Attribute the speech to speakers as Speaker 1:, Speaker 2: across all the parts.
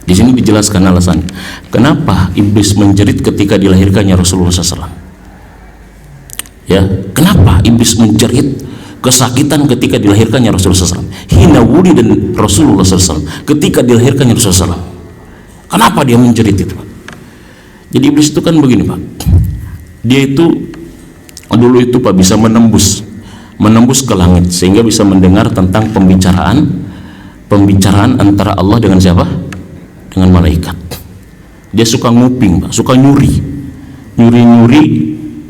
Speaker 1: Di sini dijelaskan alasannya. Kenapa iblis menjerit ketika dilahirkannya Rasulullah SAW? Ya, kenapa iblis menjerit kesakitan ketika dilahirkannya Rasulullah SAW? Hina wuli dan Rasulullah SAW ketika dilahirkannya Rasulullah SAW. Kenapa dia menjerit itu, Pak? Jadi iblis itu kan begini, Pak. Dia itu dulu itu, Pak, bisa menembus ke langit sehingga bisa mendengar tentang pembicaraan antara Allah dengan siapa? Dengan malaikat. Dia suka nguping, Pak, suka nyuri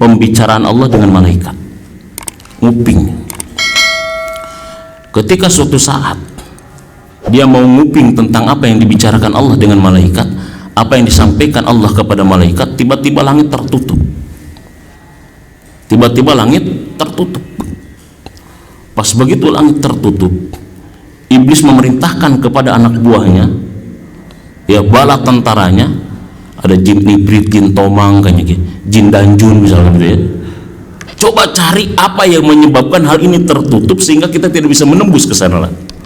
Speaker 1: pembicaraan Allah dengan malaikat. Nguping. Ketika suatu saat dia mau nguping tentang apa yang dibicarakan Allah dengan malaikat, apa yang disampaikan Allah kepada malaikat, tiba-tiba langit tertutup. Pas begitu langit tertutup, iblis memerintahkan kepada anak buahnya, ya, bala tentaranya, ada jin ibrit, jin tomang, kayaknya jin danjun misalnya gitu ya. Coba cari apa yang menyebabkan hal ini tertutup sehingga kita tidak bisa menembus ke sana lagi.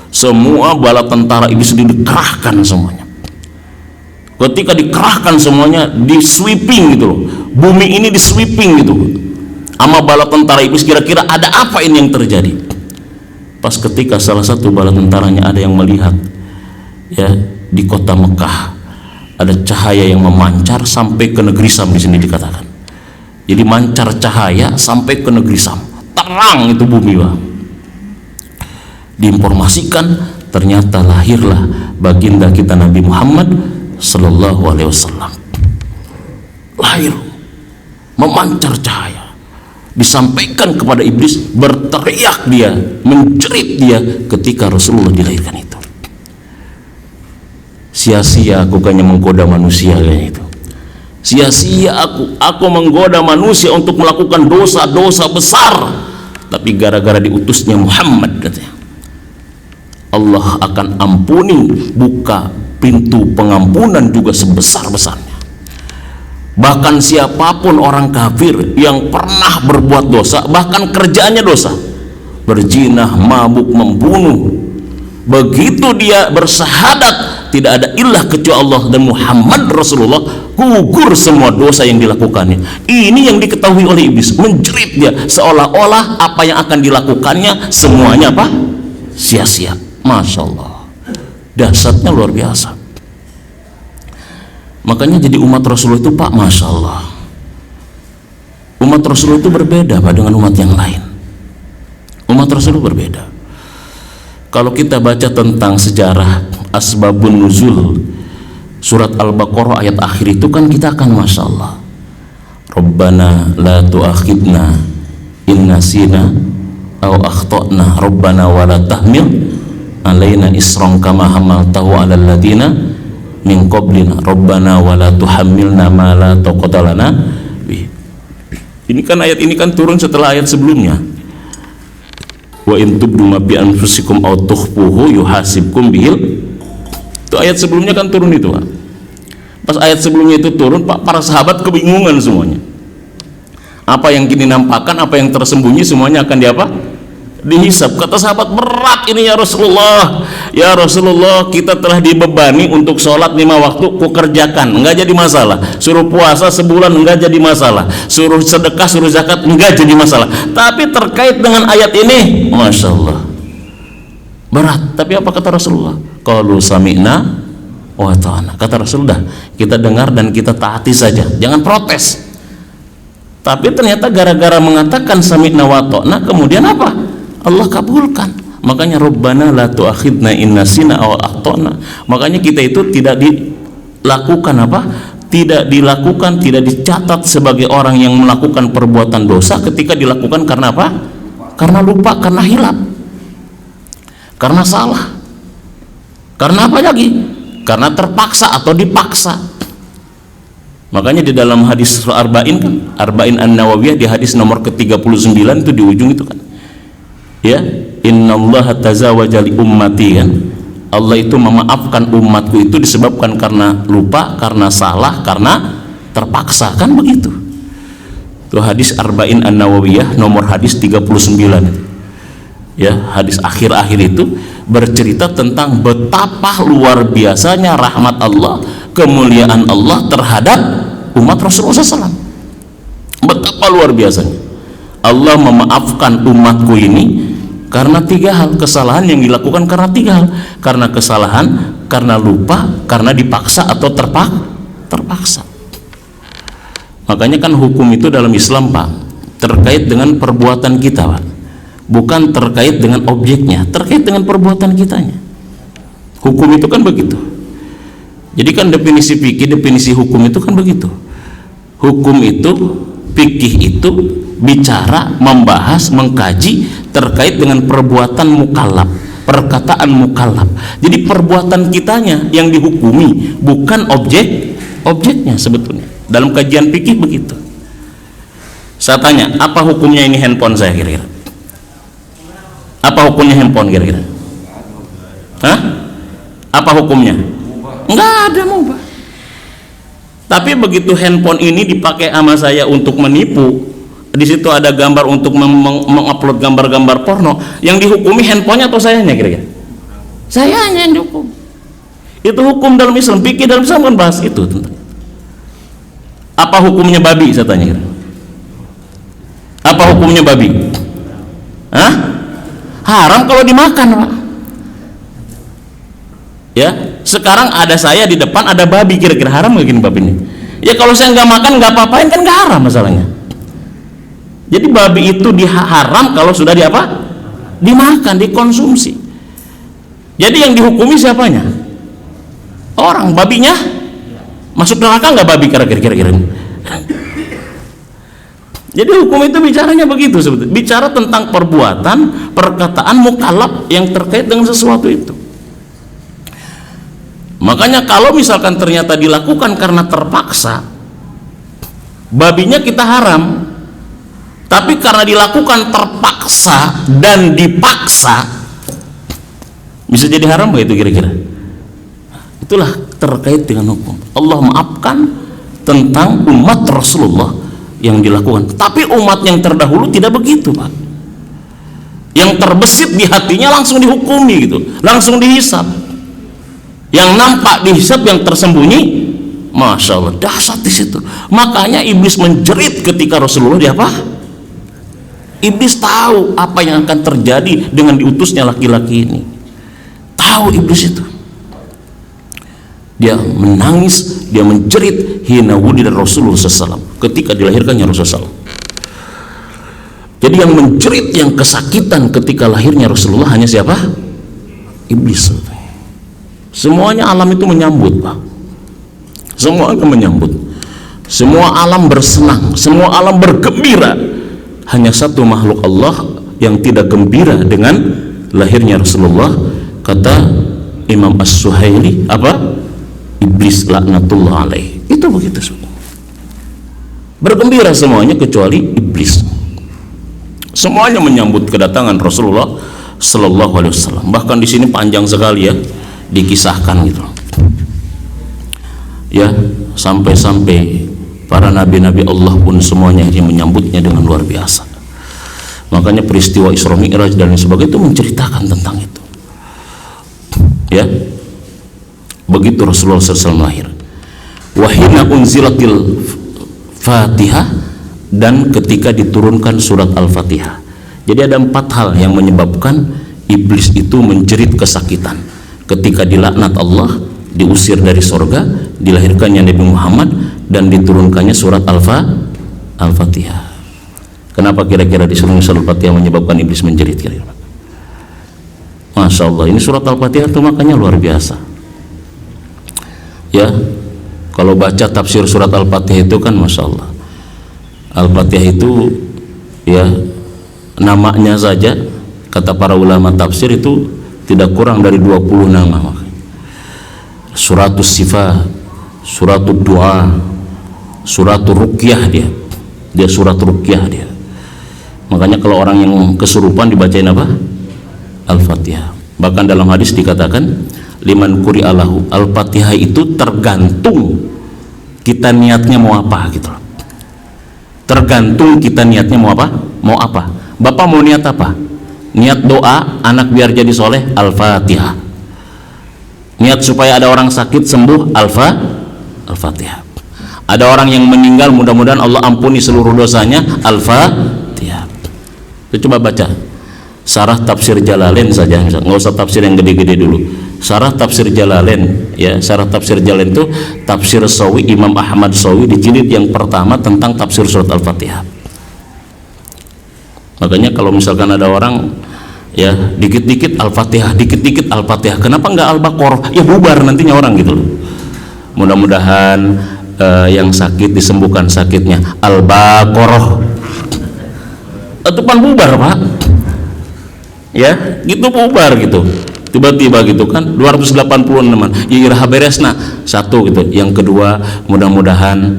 Speaker 1: Semua bala tentara iblis dikerahkan semuanya. Ketika dikerahkan semuanya, di sweeping gitu loh. Bumi ini di sweeping gitu sama bala tentara iblis. Kira-kira ada apa ini yang terjadi? Pas ketika salah satu bala tentaranya ada yang melihat, ya, di kota Mekah ada cahaya yang memancar sampai ke negeri Sam. Di sini dikatakan, jadi mancar cahaya sampai ke negeri Sam, terang itu bumi, Pak. Diinformasikan, ternyata lahirlah baginda kita Nabi Muhammad Sallallahu Alaihi Wasallam. Lahir, memancar cahaya, disampaikan kepada iblis, berteriak dia, menjerit dia ketika Rasulullah dilahirkan itu. Sia-sia aku hanya menggoda manusia, kayaknya itu. Sia-sia aku menggoda manusia untuk melakukan dosa-dosa besar, tapi gara-gara diutusnya Muhammad, katanya, Allah akan ampuni, buka pintu pengampunan juga sebesar-besarnya. Bahkan siapapun orang kafir yang pernah berbuat dosa, bahkan kerjaannya dosa, berzina, mabuk, membunuh, begitu dia bersyahadat tidak ada ilah kecuali Allah dan Muhammad Rasulullah, gugur semua dosa yang dilakukannya. Ini yang diketahui oleh iblis, menjerit dia seolah-olah apa yang akan dilakukannya semuanya apa? Sia-sia. Masya Allah, dahsyatnya luar biasa. Makanya jadi umat Rasulullah itu, Pak, Masya Allah, umat Rasulullah itu berbeda, Pak, dengan umat yang lain. Umat Rasulullah berbeda. Kalau kita baca tentang sejarah asbabun nuzul surat Al-Baqarah ayat akhir itu kan kita akan Masya Allah, Rabbana la tu'akhidna in nasina aw akhtana Rabbana wa la tahmil alaina isran kama hamaltahu alal ladina min qablina Rabbana wa la tuhammilna ma la taqata lana bih. Ini kan ayat ini kan turun setelah ayat sebelumnya, wa in tubdu ma bi anfusikum aw tukhfuhu yuhasibkum bihil. Itu ayat sebelumnya kan turun itu, Pak. Pas ayat sebelumnya itu turun, Pak, para sahabat kebingungan semuanya. Apa yang kini nampakkan, apa yang tersembunyi, semuanya akan diapa? Dihisab. Kata sahabat, berat ini ya Rasulullah. Ya Rasulullah, kita telah dibebani untuk sholat 5 waktu, ku kerjakan, enggak jadi masalah. Suruh puasa sebulan, enggak jadi masalah. Suruh sedekah, suruh zakat, enggak jadi masalah. Tapi terkait dengan ayat ini, Masya Allah, berat. Tapi apa kata Rasulullah? Qalu sami'na wa ta'ana. Kata Rasulullah, kita dengar dan kita taati saja, jangan protes. Tapi ternyata gara-gara mengatakan sami'na wa ta'ana, kemudian apa? Allah kabulkan. Makanya Rabbana la tu'akhidna in nasina aw akhtana. Makanya kita itu tidak dilakukan apa? Tidak dilakukan, tidak dicatat sebagai orang yang melakukan perbuatan dosa ketika dilakukan karena apa? Karena lupa, karena hilap, karena salah, karena apa lagi? Karena terpaksa atau dipaksa. Makanya di dalam hadis Arba'in kan, Arba'in An-Nawawiyah, di hadis nomor ke-39 itu di ujung itu kan, ya, innallaha tazawaja li ummati, kan, Allah itu memaafkan umatku itu disebabkan karena lupa, karena salah, karena terpaksa, kan begitu. Itu hadis Arba'in An-Nawawiyah nomor hadis 39 itu. ya, hadis akhir-akhir itu bercerita tentang betapa luar biasanya rahmat Allah, kemuliaan Allah terhadap umat Rasulullah SAW. Betapa luar biasanya Allah memaafkan umatku ini karena 3 hal. Kesalahan yang dilakukan karena 3 hal: karena kesalahan, karena lupa, karena dipaksa atau terpaksa. Makanya kan hukum itu dalam Islam, Pak, terkait dengan perbuatan kita, Pak, bukan terkait dengan objeknya, terkait dengan perbuatan kitanya. Hukum itu kan begitu. Jadi kan definisi fikih, definisi hukum itu kan begitu. Hukum itu, fikih itu bicara, membahas, mengkaji terkait dengan perbuatan mukallaf, perkataan mukallaf. Jadi perbuatan kitanya yang dihukumi, bukan objeknya sebetulnya. Dalam kajian fikih begitu. Saya tanya, apa hukumnya ini handphone saya kira-kira? Apa hukumnya handphone kira-kira? Hah? Apa hukumnya? Enggak ada mubah. Tapi begitu handphone ini dipakai sama saya untuk menipu, di situ ada gambar untuk mengupload gambar-gambar porno, yang dihukumi handphonenya atau sayanya kira-kira? Sayanya yang dihukum. Itu hukum dalam Islam, fikih dalam Islam kan bahas itu tentang. Apa hukumnya babi, saya tanya kira? Apa hukumnya babi? Hah? Haram kalau dimakan, Pak. Ya, sekarang ada saya di depan, ada babi, kira-kira haram nggak gini babi ini? Ya kalau saya nggak makan, nggak apa-apain, kan nggak haram masalahnya. Jadi babi itu haram kalau sudah dimakan, dikonsumsi. Jadi yang dihukumi siapanya? Orang. Babinya masuk neraka nggak babi kira-kira? Jadi hukum itu bicaranya begitu sebetulnya. Bicara tentang perbuatan, perkataan mukallaf yang terkait dengan sesuatu itu. Makanya kalau misalkan ternyata dilakukan karena terpaksa, babinya kita haram. Tapi karena dilakukan terpaksa dan dipaksa, bisa jadi haram nggak itu kira-kira? Itulah terkait dengan hukum. Allah maafkan tentang umat Rasulullah yang dilakukan. Tapi umat yang terdahulu tidak begitu, Pak. Yang terbesit di hatinya langsung dihukumi gitu, langsung dihisab. Yang nampak dihisab, yang tersembunyi, masya Allah, dahsyat di situ. Makanya iblis menjerit ketika Rasulullah Iblis tahu apa yang akan terjadi dengan diutusnya laki-laki ini. Tahu iblis itu. Dia menangis, dia menjerit hina wulida Rasulullah SAW, ketika dilahirkannya Rasulullah SAW. Jadi yang menjerit, yang kesakitan ketika lahirnya Rasulullah hanya siapa? Iblis. Semuanya alam itu menyambut, Pak. Semuanya menyambut. Semua alam bersenang, semua alam bergembira. Hanya satu makhluk Allah yang tidak gembira dengan lahirnya Rasulullah. Kata Imam As-Suhaili, apa? Iblis laknatullah alaih. Itu begitu semua. Bergembira semuanya kecuali iblis. Semuanya menyambut kedatangan Rasulullah Sallallahu Alaihi Wasallam. Bahkan di sini panjang sekali ya dikisahkan gitu. Ya, sampai-sampai para nabi-nabi Allah pun semuanya yang menyambutnya dengan luar biasa. Makanya peristiwa Isra Mi'raj dan sebagainya itu menceritakan tentang itu. Ya, begitu Rasulullah SAW lahir. Wahina unzilatil Fatihah, dan ketika diturunkan surat Al-Fatihah. Jadi ada 4 hal yang menyebabkan iblis itu menjerit kesakitan ketika dilaknat Allah, diusir dari sorga, dilahirkannya Nabi Muhammad, dan diturunkannya surat Al-Fatihah. Kenapa kira-kira disuruh surat Al-Fatihah menyebabkan iblis menjerit kira-kira? Masya Allah, ini surat Al-Fatihah itu makanya luar biasa. Ya, kalau baca tafsir surat Al-Fatihah itu kan Masya Allah, Al-Fatihah itu ya namanya saja kata para ulama tafsir itu tidak kurang dari 20 nama. Suratul sifat, suratul doa, suratul ruqyah, dia surat ruqyah dia. Makanya kalau orang yang kesurupan dibacain apa? Al-Fatihah. Bahkan dalam hadis dikatakan liman quri'alahu, Al-Fatihah itu tergantung kita niatnya mau apa gitu loh. Tergantung kita niatnya mau apa? Mau apa? Bapak mau niat apa? Niat doa anak biar jadi soleh, Al-Fatihah. Niat supaya ada orang sakit sembuh, Al-Fatihah. Ada orang yang meninggal, mudah-mudahan Allah ampuni seluruh dosanya, Al-Fatihah. Coba baca Sarah Tafsir Jalalain saja, nggak usah tafsir yang gede-gede dulu. Sarah Tafsir Jalalain, ya, Sarah Tafsir Jalalain itu tafsir Sawi Imam Ahmad Sawi di jilid yang pertama tentang tafsir surat Al-Fatihah. Makanya kalau misalkan ada orang, ya, dikit-dikit Al-Fatihah, dikit-dikit Al-Fatihah, kenapa nggak Al-Baqarah? Ya bubar nantinya orang gitu loh. Mudah-mudahan yang sakit disembuhkan sakitnya, Al-Baqarah. Itu pan bubar, Pak. Ya, gitu bubar gitu. Tiba-tiba gitu kan 286 ya iraha beresna satu gitu. Yang kedua, mudah-mudahan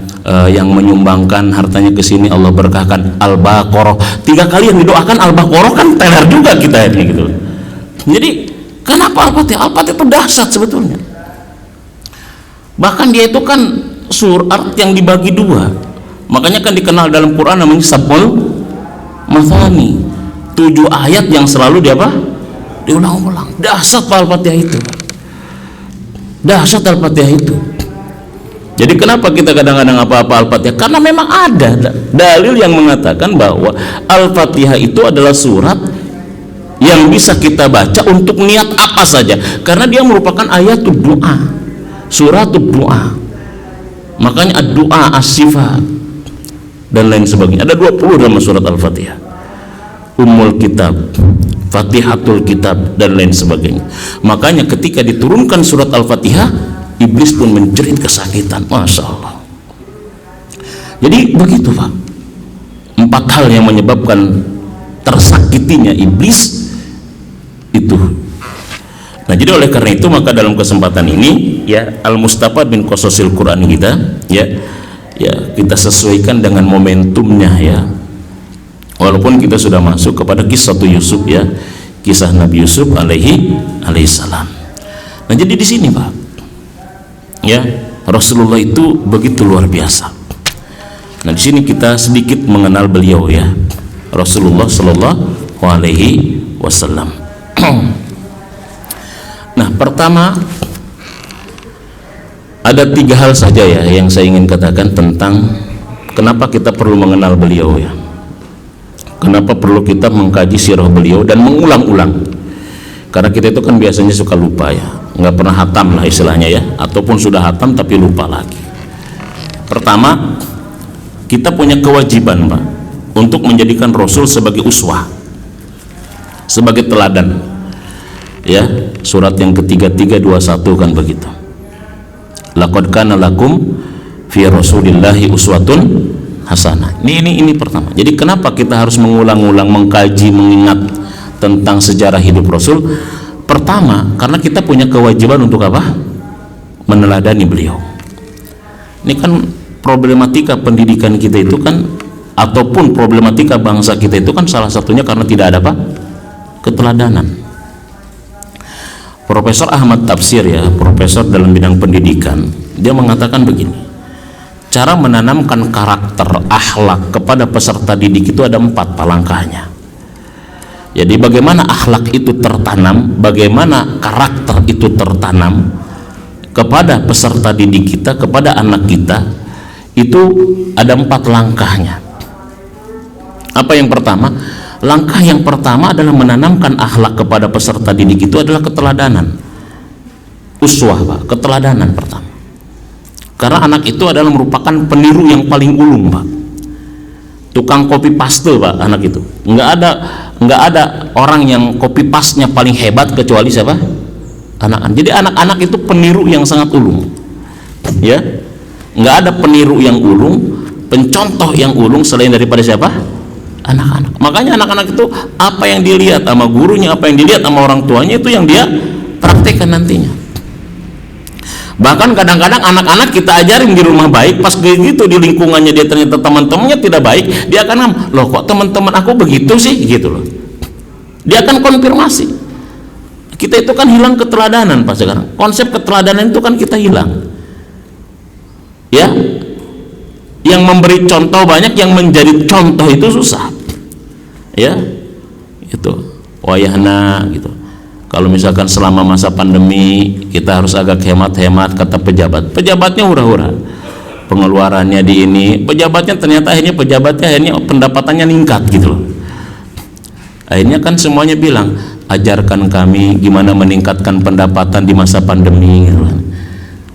Speaker 1: yang menyumbangkan hartanya ke sini Allah berkahkan, Al-Baqarah. 3 kali yang didoakan Al-Baqarah, kan teler juga kita ini gitu. Jadi kenapa Al-Fatihah? Al-Fatihah itu dahsyat sebetulnya. Bahkan dia itu kan surat yang dibagi 2. Makanya kan dikenal dalam Quran namanya Sab'ul Mathani, 7 ayat yang selalu diulang-ulang. Dahsyat Al-Fatihah itu. Dahsyat Al-Fatihah itu. Jadi kenapa kita kadang-kadang apa-apa Al-Fatihah? Karena memang ada dalil yang mengatakan bahwa Al-Fatihah itu adalah surat yang bisa kita baca untuk niat apa saja, karena dia merupakan ayatul doa, suratul doa. Makanya ad-du'a as-sifat dan lain sebagainya. Ada 20 dalam surat Al-Fatihah. Ummul kitab, Fatihatul kitab dan lain sebagainya. Makanya ketika diturunkan surat Al-Fatihah, iblis pun menjerit kesakitan. Masya Allah. Jadi begitu, Pak. 4 hal yang menyebabkan tersakitinya iblis itu. Nah, jadi oleh karena itu maka dalam kesempatan ini, ya, Al-Mustafad bin Qasasil Quran kita, ya kita sesuaikan dengan momentumnya, ya. Walaupun kita sudah masuk kepada kisah Yusuf, ya, kisah Nabi Yusuf alaihi salam. Nah, jadi di sini, Pak, ya, Rasulullah itu begitu luar biasa. Nah, di sini kita sedikit mengenal beliau, ya, Rasulullah Shallallahu alaihi wasallam. Nah, pertama ada 3 hal saja, ya, yang saya ingin katakan tentang kenapa kita perlu mengenal beliau, ya. Kenapa perlu kita mengkaji sirah beliau dan mengulang-ulang? Karena kita itu kan biasanya suka lupa, ya, nggak pernah hatam lah istilahnya, ya, ataupun sudah hatam tapi lupa lagi. Pertama, kita punya kewajiban, Pak, untuk menjadikan Rasul sebagai uswah, sebagai teladan. Ya, surat yang ketiga 321 kan begitu. Laqad kana lakum fi Rasulillahi uswatun hasanah. Ini pertama. Jadi kenapa kita harus mengulang-ulang, mengkaji, mengingat tentang sejarah hidup Rasul? Pertama, karena kita punya kewajiban untuk apa? Meneladani beliau. Ini kan problematika pendidikan kita itu kan, ataupun problematika bangsa kita itu kan salah satunya karena tidak ada apa? Keteladanan. Profesor Ahmad Tafsir, ya, profesor dalam bidang pendidikan, dia mengatakan begini, cara menanamkan karakter akhlak kepada peserta didik itu ada 4 langkahnya. Jadi bagaimana akhlak itu tertanam, bagaimana karakter itu tertanam kepada peserta didik kita, kepada anak kita, itu ada 4 langkahnya. Apa yang pertama? Langkah yang pertama adalah menanamkan akhlak kepada peserta didik itu adalah keteladanan. Uswah, Pak, keteladanan pertama. Karena anak itu adalah merupakan peniru yang paling ulung, Pak. Tukang copy paste, Pak, anak itu. Nggak ada orang yang copy paste-nya paling hebat kecuali siapa? Anak-anak. Jadi anak-anak itu peniru yang sangat ulung. Ya. Nggak ada peniru yang ulung, pencontoh yang ulung selain daripada siapa? Anak-anak. Makanya anak-anak itu apa yang dilihat sama gurunya, apa yang dilihat sama orang tuanya, itu yang dia praktekkan nantinya. Bahkan kadang-kadang anak-anak kita ajarin di rumah baik, pas begitu di lingkungannya dia ternyata teman-temannya tidak baik, dia akan ngomong, loh kok teman-teman aku begitu sih, gitu loh. Dia akan konfirmasi. Kita itu kan hilang keteladanan, Pak, sekarang. Konsep keteladanan itu kan kita hilang. Ya, yang memberi contoh banyak, yang menjadi contoh itu susah, ya, itu. wayahna gitu. Kalau misalkan selama masa pandemi kita harus agak hemat-hemat, kata pejabatnya hura-hura, pengeluarannya di ini, pejabatnya ternyata akhirnya pendapatannya meningkat gitu loh. Akhirnya kan semuanya bilang, ajarkan kami gimana meningkatkan pendapatan di masa pandemi gitu kan.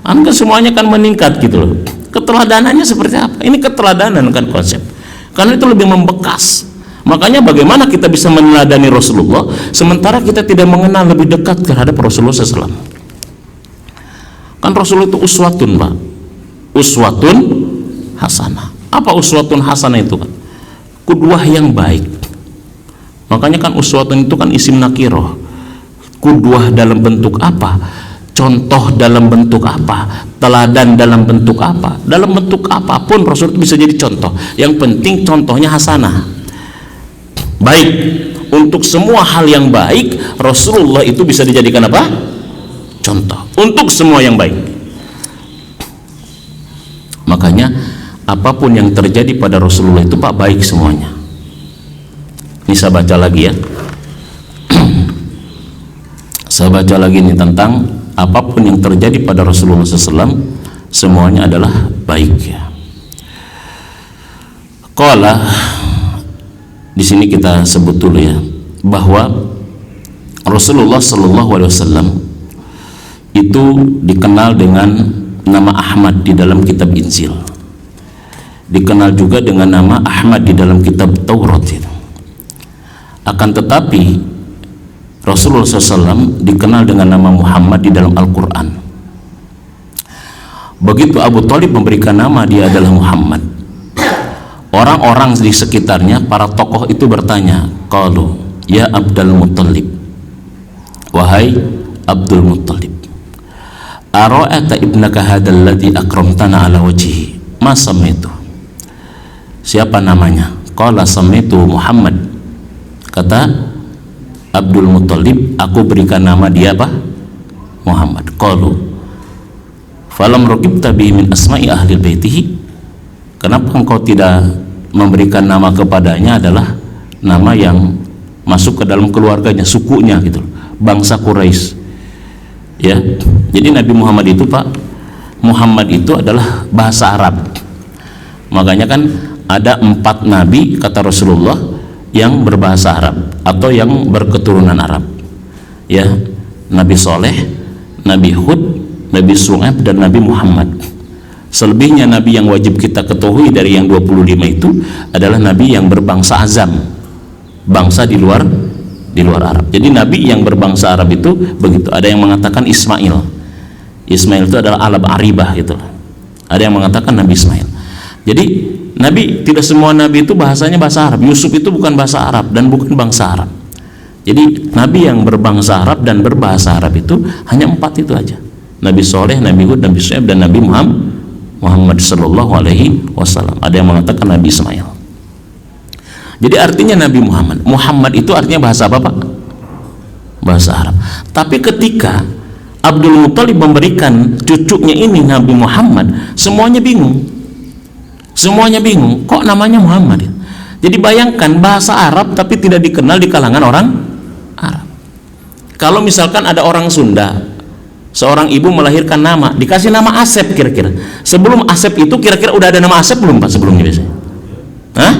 Speaker 1: Kan semuanya kan meningkat gitu loh. Keteladanannya seperti apa? Ini keteladanan kan konsep. Karena itu lebih membekas. Makanya bagaimana kita bisa meneladani Rasulullah sementara kita tidak mengenal lebih dekat terhadap Rasulullah SAW. Kan Rasulullah itu uswatun, Pak. Uswatun hasanah. Apa uswatun hasanah itu kan? Kudwah yang baik. Makanya kan uswatun itu kan isim nakiroh. Kudwah dalam bentuk apa? Contoh dalam bentuk apa? Teladan dalam bentuk apa? Dalam bentuk apapun Rasul itu bisa jadi contoh. Yang penting contohnya hasanah. Baik, untuk semua hal yang baik Rasulullah itu bisa dijadikan apa? Contoh untuk semua yang baik. Makanya apapun yang terjadi pada Rasulullah itu Pak baik semuanya. Ini saya baca lagi ya. Saya baca lagi nih tentang apapun yang terjadi pada Rasulullah SAW semuanya adalah baik ya. Qala, di sini kita sebut dulu ya bahwa Rasulullah SAW itu dikenal dengan nama Ahmad di dalam kitab Injil, dikenal juga dengan nama Ahmad di dalam kitab Taurat itu. Akan tetapi Rasulullah SAW dikenal dengan nama Muhammad di dalam Al-Quran. Begitu Abu Thalib memberikan nama dia adalah Muhammad, orang-orang di sekitarnya, para tokoh itu bertanya, qalu ya Abdul Muttalib, wahai Abdul Muttalib, ara'ata ibnaka hadzal ladzi akramtana ala wajhihi ma samaitu, siapa namanya? Qala samaitu Muhammad. Kata Abdul Muttalib, aku berikan nama dia apa? Muhammad. Qalu falam raqibta bi min asma'i ahli baitihi, kenapa engkau tidak memberikan nama kepadanya adalah nama yang masuk ke dalam keluarganya, sukunya gitu, bangsa Quraisy ya. Jadi Nabi Muhammad itu Pak, Muhammad itu adalah bahasa Arab. Makanya kan ada 4 nabi kata Rasulullah yang berbahasa Arab atau yang berketurunan Arab ya. Nabi Soleh, Nabi Hud, Nabi Shu'aib dan Nabi Muhammad. Selebihnya nabi yang wajib kita ketahui dari yang 25 itu adalah nabi yang berbangsa azam, bangsa di luar Arab. Jadi nabi yang berbangsa Arab itu begitu. Ada yang mengatakan Ismail itu adalah alab aribah gitu. Ada yang mengatakan Nabi Ismail. Jadi nabi, tidak semua nabi itu bahasanya bahasa Arab. Yusuf itu bukan bahasa Arab dan bukan bangsa Arab. Jadi nabi yang berbangsa Arab dan berbahasa Arab itu hanya 4 itu aja. Nabi Soleh, Nabi Hud, Nabi Shu'aib dan Nabi Muhammad sallallahu alaihi wasallam. Ada yang mengatakan Nabi Ismail. Jadi artinya Nabi Muhammad itu artinya bahasa apa Pak? Bahasa Arab. Tapi ketika Abdul Muttalib memberikan cucunya ini Nabi Muhammad, semuanya bingung. Kok namanya Muhammad? Jadi bayangkan bahasa Arab tapi tidak dikenal di kalangan orang Arab. Kalau misalkan ada orang Sunda, seorang ibu melahirkan nama, dikasih nama Asep, kira-kira sebelum Asep itu kira-kira udah ada nama Asep belum Pak sebelumnya biasanya? Hah?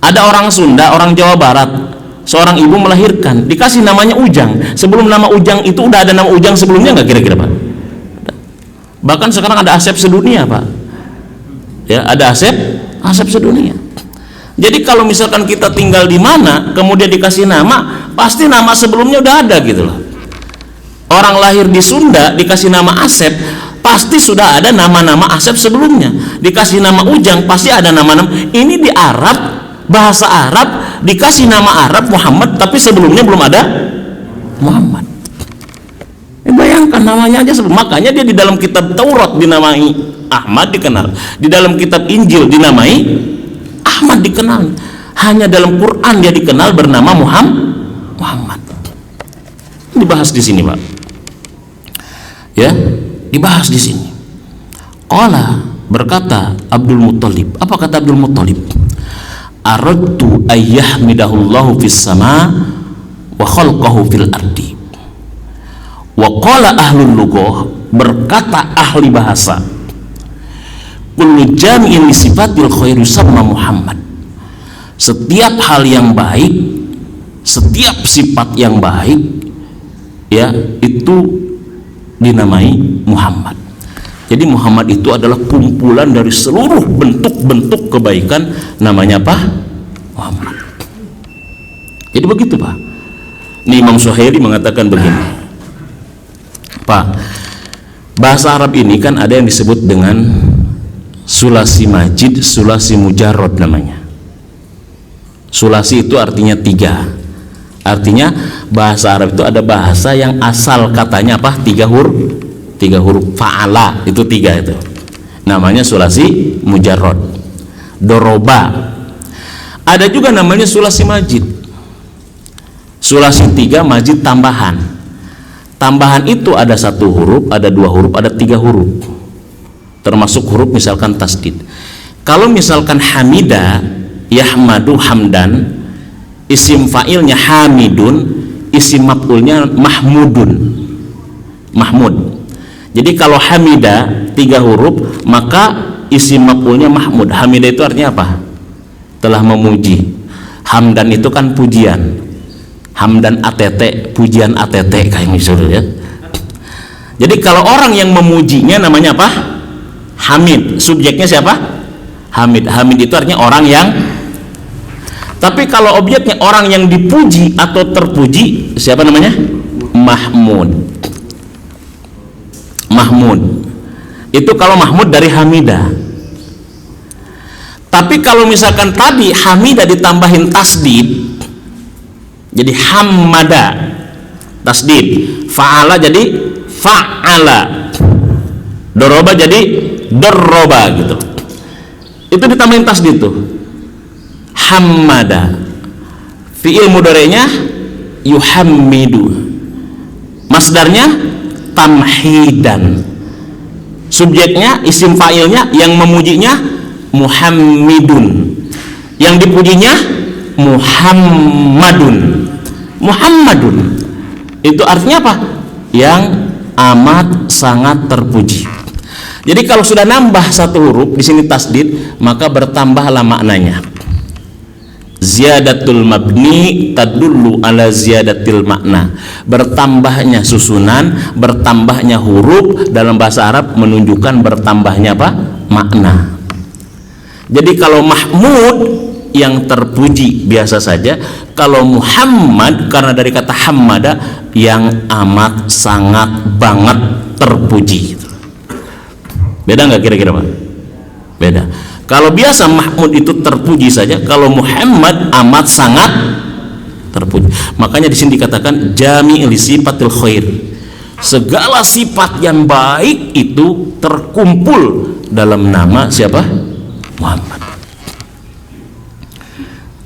Speaker 1: Ada orang Sunda, orang Jawa Barat, seorang ibu melahirkan, dikasih namanya Ujang. Sebelum nama Ujang itu udah ada nama Ujang sebelumnya nggak kira-kira Pak? Bahkan sekarang ada Asep sedunia Pak. Ya, ada Asep sedunia. Jadi kalau misalkan kita tinggal di mana, kemudian dikasih nama, pasti nama sebelumnya udah ada gitu loh. Orang lahir di Sunda dikasih nama Asep, pasti sudah ada nama-nama Asep sebelumnya. Dikasih nama Ujang, pasti ada nama-nama. Ini di Arab, bahasa Arab, dikasih nama Arab Muhammad, tapi sebelumnya belum ada Muhammad. Bayangkan namanya aja sebelum. Makanya dia di dalam kitab Taurat dinamai Ahmad, dikenal. Di dalam kitab Injil dinamai Ahmad, dikenal. Hanya dalam Quran dia dikenal bernama Muhammad. Dibahas di sini Pak. Ya, dibahas di sini. Qala, berkata Abdul Muttalib. Apa kata Abdul Muttalib? Aradtu ayyahmidahullahu fis sama wa khalqahu fil ardi. Wa qala ahlul lughah, berkata ahli bahasa, kullu jami'in li sifatil khair yusamma Muhammad. Setiap hal yang baik, setiap sifat yang baik, ya, itu dinamai Muhammad. Jadi Muhammad itu adalah kumpulan dari seluruh bentuk-bentuk kebaikan, namanya apa? Muhammad. Jadi begitu, Pak. Ini Imam Suhaili mengatakan begini, Pak, bahasa Arab ini kan ada yang disebut dengan sulasi majid, sulasi mujarrad namanya. Sulasi itu artinya 3. Artinya bahasa Arab itu ada bahasa yang asal katanya apa? 3 huruf. 3 huruf. Fa'ala itu 3 itu. Namanya sulasi mujarrad. Doroba. Ada juga namanya sulasi majid. Sulasi 3, majid tambahan. Tambahan itu ada 1 huruf, ada 2 huruf, ada 3 huruf. Termasuk huruf misalkan tasdid. Kalau misalkan hamida, yahmadu hamdan, isim fa'ilnya hamidun, isim maf'ulnya mahmudun, mahmud. Jadi kalau hamida 3 huruf, maka isim maf'ulnya mahmud. Hamida itu artinya apa? Telah memuji. Hamdan itu kan pujian. Hamdan ATT, pujian ATT kayak misalnya, ya. Jadi kalau orang yang memujinya namanya apa? Hamid. Subjeknya siapa? Hamid. Hamid itu artinya orang yang. Tapi kalau objeknya orang yang dipuji atau terpuji, siapa namanya? Mahmud. Mahmud. Itu kalau Mahmud dari Hamidah. Tapi kalau misalkan tadi Hamidah ditambahin tasdid, jadi Hammada, tasdid. Fa'ala jadi fa'ala. Doroba jadi doroba gitu. Itu ditambahin tasdid tuh. Hammada. Fi'il mudhari'nya yuhammidu. Masdarnya tamhidan. Subjeknya, isim fa'ilnya, yang memujinya Muhammidun, yang dipujinya Muhammadun. Muhammadun itu artinya apa? Yang amat sangat terpuji. Jadi kalau sudah nambah 1 huruf di sini tasdid, maka bertambahlah maknanya. Ziyadatul mabni tadullu ala ziyadatil makna. Bertambahnya susunan, bertambahnya huruf dalam bahasa Arab menunjukkan bertambahnya apa? Makna. Jadi kalau Mahmud yang terpuji biasa saja, kalau Muhammad karena dari kata hammada yang amat sangat banget terpuji. Beda nggak kira-kira, Pak? Beda. Kalau biasa Mahmud itu terpuji saja, kalau Muhammad amat sangat terpuji. Makanya di sini dikatakan jami' li sifatil khair. Segala sifat yang baik itu terkumpul dalam nama siapa? Muhammad.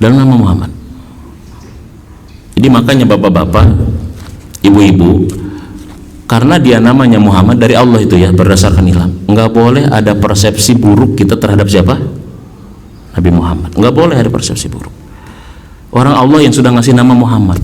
Speaker 1: Dalam nama Muhammad. Jadi makanya bapak-bapak, ibu-ibu, karena dia namanya Muhammad dari Allah itu ya, berdasarkan ilham, nggak boleh ada persepsi buruk kita terhadap siapa? Nabi Muhammad. Nggak boleh ada persepsi buruk. Orang Allah yang sudah ngasih nama Muhammad.